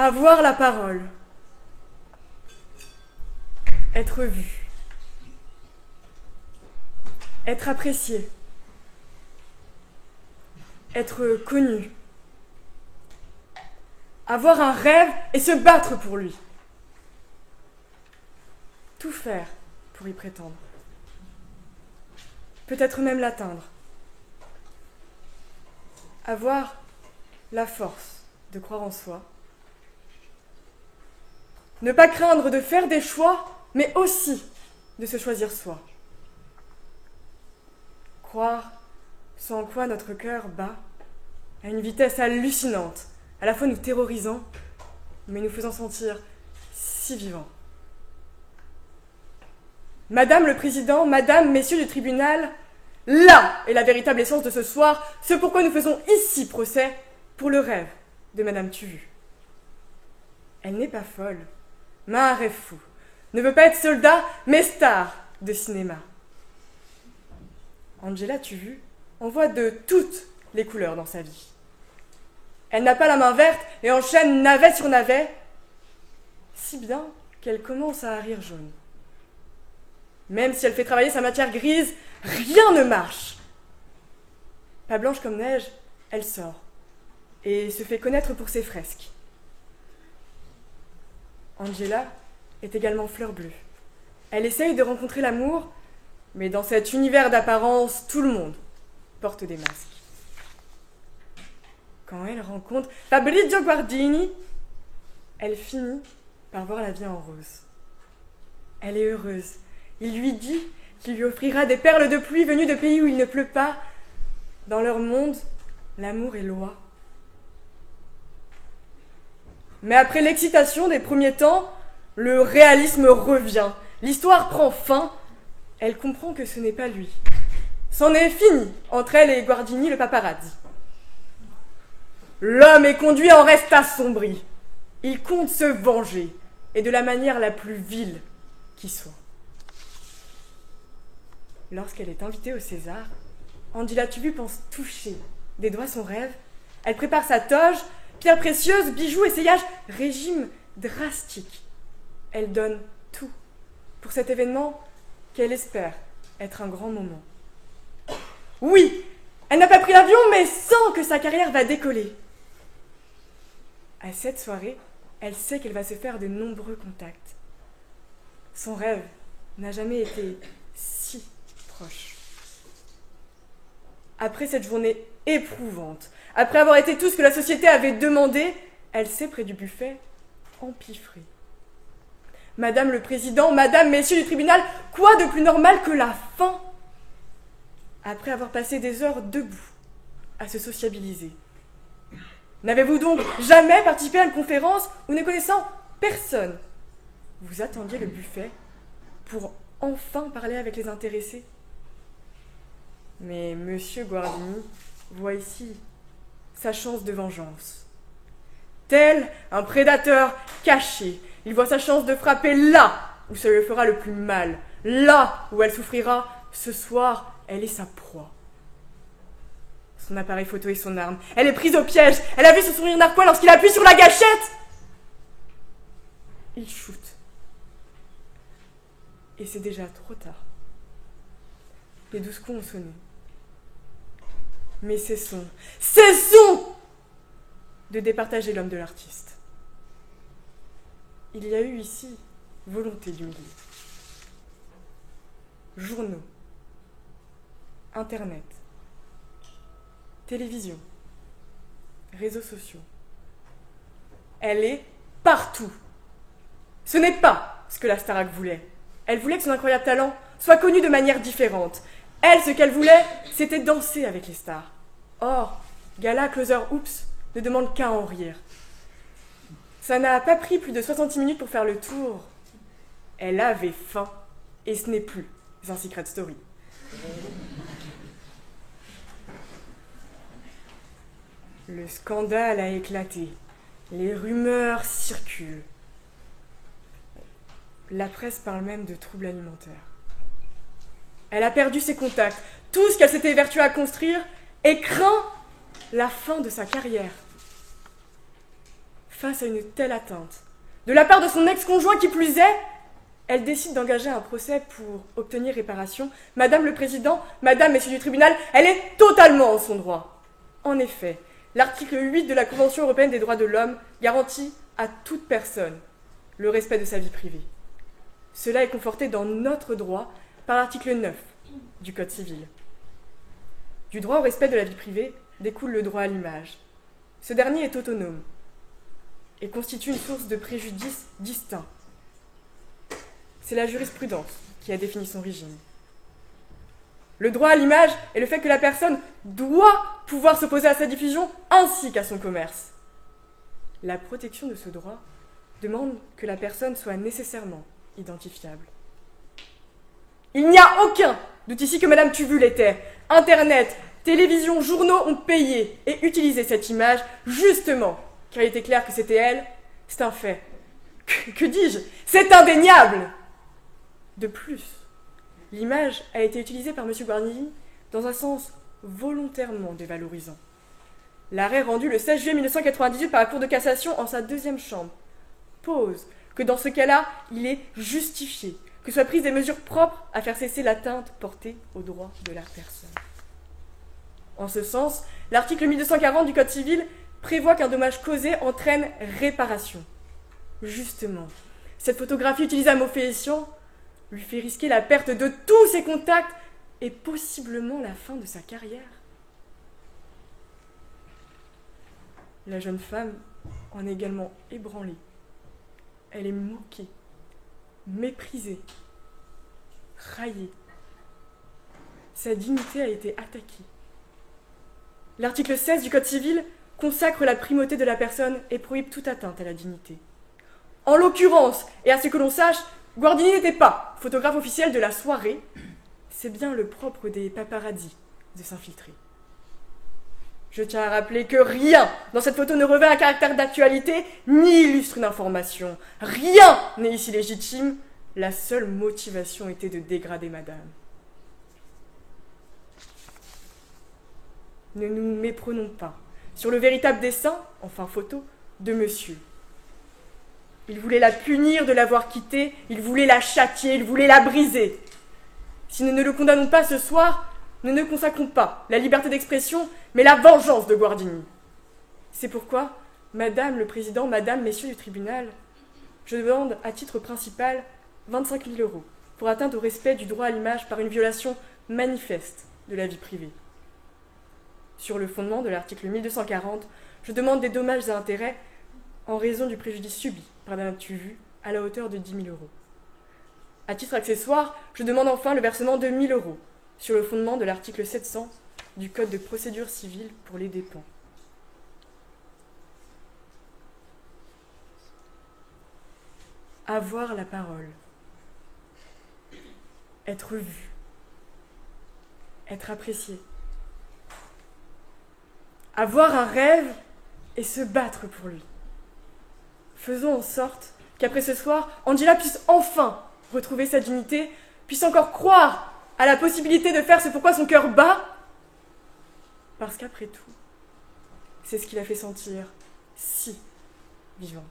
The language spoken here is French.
Avoir la parole. Être vu. Être apprécié. Être connu. Avoir un rêve et se battre pour lui. Tout faire pour y prétendre. Peut-être même l'atteindre. Avoir la force de croire en soi. Ne pas craindre de faire des choix, mais aussi de se choisir soi. Croire ce en quoi notre cœur bat à une vitesse hallucinante, à la fois nous terrorisant, mais nous faisant sentir si vivants. Madame le Président, Madame, Messieurs du tribunal, là est la véritable essence de ce soir, ce pourquoi nous faisons ici procès pour le rêve de Madame Tuvu. Elle n'est pas folle, mais un rêve fou, ne veut pas être soldat, mais star de cinéma. Angela Tuvu en voit de toutes les couleurs dans sa vie. Elle n'a pas la main verte et enchaîne navet sur navet, si bien qu'elle commence à rire jaune. Même si elle fait travailler sa matière grise, rien ne marche. Pas blanche comme neige, elle sort et se fait connaître pour ses fresques. Angela est également fleur bleue. Elle essaye de rencontrer l'amour, mais dans cet univers d'apparence, tout le monde porte des masques. Quand elle rencontre Fabrizio Guardini, elle finit par voir la vie en rose. Elle est heureuse. Il lui dit qu'il lui offrira des perles de pluie venues de pays où il ne pleut pas. Dans leur monde, l'amour est loi. Mais après l'excitation des premiers temps, le réalisme revient. L'histoire prend fin. Elle comprend que ce n'est pas lui. C'en est fini entre elle et Guardini le paparazzi. L'homme est conduit en reste assombri. Il compte se venger, et de la manière la plus vile qui soit. Lorsqu'elle est invitée au César, Angela Tuvu pense toucher des doigts son rêve. Elle prépare sa toge, pierres précieuses, bijoux, essayages, régime drastique. Elle donne tout pour cet événement qu'elle espère être un grand moment. Oui, elle n'a pas pris l'avion, mais sent que sa carrière va décoller. À cette soirée, elle sait qu'elle va se faire de nombreux contacts. Son rêve n'a jamais été si proche. Après cette journée éprouvante, après avoir été tout ce que la société avait demandé, elle s'est près du buffet empiffrée. Madame le Président, Madame, Messieurs du tribunal, quoi de plus normal que la faim? Après avoir passé des heures debout à se sociabiliser. N'avez-vous donc jamais participé à une conférence où, ne connaissant personne, vous attendiez le buffet pour enfin parler avec les intéressés? Mais Monsieur Guardini voit ici sa chance de vengeance. Tel un prédateur caché, il voit sa chance de frapper là où ça lui fera le plus mal, là où elle souffrira. Ce soir, elle est sa proie. Son appareil photo est son arme. Elle est prise au piège. Elle a vu son sourire narquois lorsqu'il appuie sur la gâchette. Il shoot. Et c'est déjà trop tard. Les 12 coups ont sonné. Mais cessons de départager l'homme de l'artiste. Il y a eu ici volonté d'humilier. Journaux, Internet, télévision, réseaux sociaux. Elle est partout. Ce n'est pas ce que la Starac voulait. Elle voulait que son incroyable talent soit connu de manière différente. Elle, ce qu'elle voulait, c'était danser avec les stars. Or, Gala Closer Oops ne demande qu'à en rire. Ça n'a pas pris plus de 60 minutes pour faire le tour. Elle avait faim, et ce n'est plus un secret story. Le scandale a éclaté. Les rumeurs circulent. La presse parle même de troubles alimentaires. Elle a perdu ses contacts, tout ce qu'elle s'était évertuée à construire, et craint la fin de sa carrière. face à une telle atteinte, de la part de son ex-conjoint qui plus est, elle décide d'engager un procès pour obtenir réparation. Madame le Président, Madame, Messieurs du tribunal, elle est totalement en son droit. En effet, l'article 8 de la Convention européenne des droits de l'homme garantit à toute personne le respect de sa vie privée. Cela est conforté dans notre droit par l'article 9 du Code civil. Du droit au respect de la vie privée découle le droit à l'image. Ce dernier est autonome et constitue une source de préjudice distinct. C'est la jurisprudence qui a défini son régime. Le droit à l'image est le fait que la personne doit pouvoir s'opposer à sa diffusion ainsi qu'à son commerce. La protection de ce droit demande que la personne soit nécessairement identifiable. Il n'y a aucun doute ici que Madame Tuvu l'était. Internet, télévision, journaux ont payé et utilisé cette image justement car il était clair que c'était elle. C'est un fait. Que dis-je? C'est indéniable! De plus, l'image a été utilisée par M. Guarnilly dans un sens volontairement dévalorisant. L'arrêt rendu le 16 juillet 1998 par la Cour de cassation en sa deuxième chambre pose que dans ce cas-là, il est justifié que soient prises des mesures propres à faire cesser l'atteinte portée aux droits de la personne. En ce sens, l'article 1240 du Code civil prévoit qu'un dommage causé entraîne réparation. Justement, cette photographie utilisée à Montfélissian lui fait risquer la perte de tous ses contacts et possiblement la fin de sa carrière. La jeune femme en est également ébranlée. Elle est moquée, méprisée, raillée. Sa dignité a été attaquée. L'article 16 du Code civil consacre la primauté de la personne et prohibe toute atteinte à la dignité. En l'occurrence, et à ce que l'on sache, Guardini n'était pas photographe officiel de la soirée. C'est bien le propre des paparazzis de s'infiltrer. Je tiens à rappeler que rien dans cette photo ne revêt un caractère d'actualité ni illustre une information. Rien n'est ici légitime. La seule motivation était de dégrader Madame. Ne nous méprenons pas sur le véritable dessein, enfin photo, de monsieur. Il voulait la punir de l'avoir quittée, il voulait la châtier, il voulait la briser. Si nous ne le condamnons pas ce soir, nous ne consacrons pas la liberté d'expression, mais la vengeance de Guardini. C'est pourquoi, Madame le Président, Madame, Messieurs du tribunal, je demande à titre principal 25 000 € pour atteinte au respect du droit à l'image par une violation manifeste de la vie privée. Sur le fondement de l'article 1240, je demande des dommages et intérêts en raison du préjudice subi par Madame Tuvu à la hauteur de 10 000 €. À titre accessoire, je demande enfin le versement de 1 000 € sur le fondement de l'article 700 du Code de procédure civile pour les dépens. Avoir la parole, être vu, être apprécié, avoir un rêve et se battre pour lui. Faisons en sorte qu'après ce soir, Angela puisse enfin retrouver sa dignité, puisse encore croire à la possibilité de faire ce pourquoi son cœur bat, parce qu'après tout, c'est ce qui l'a fait sentir si vivante.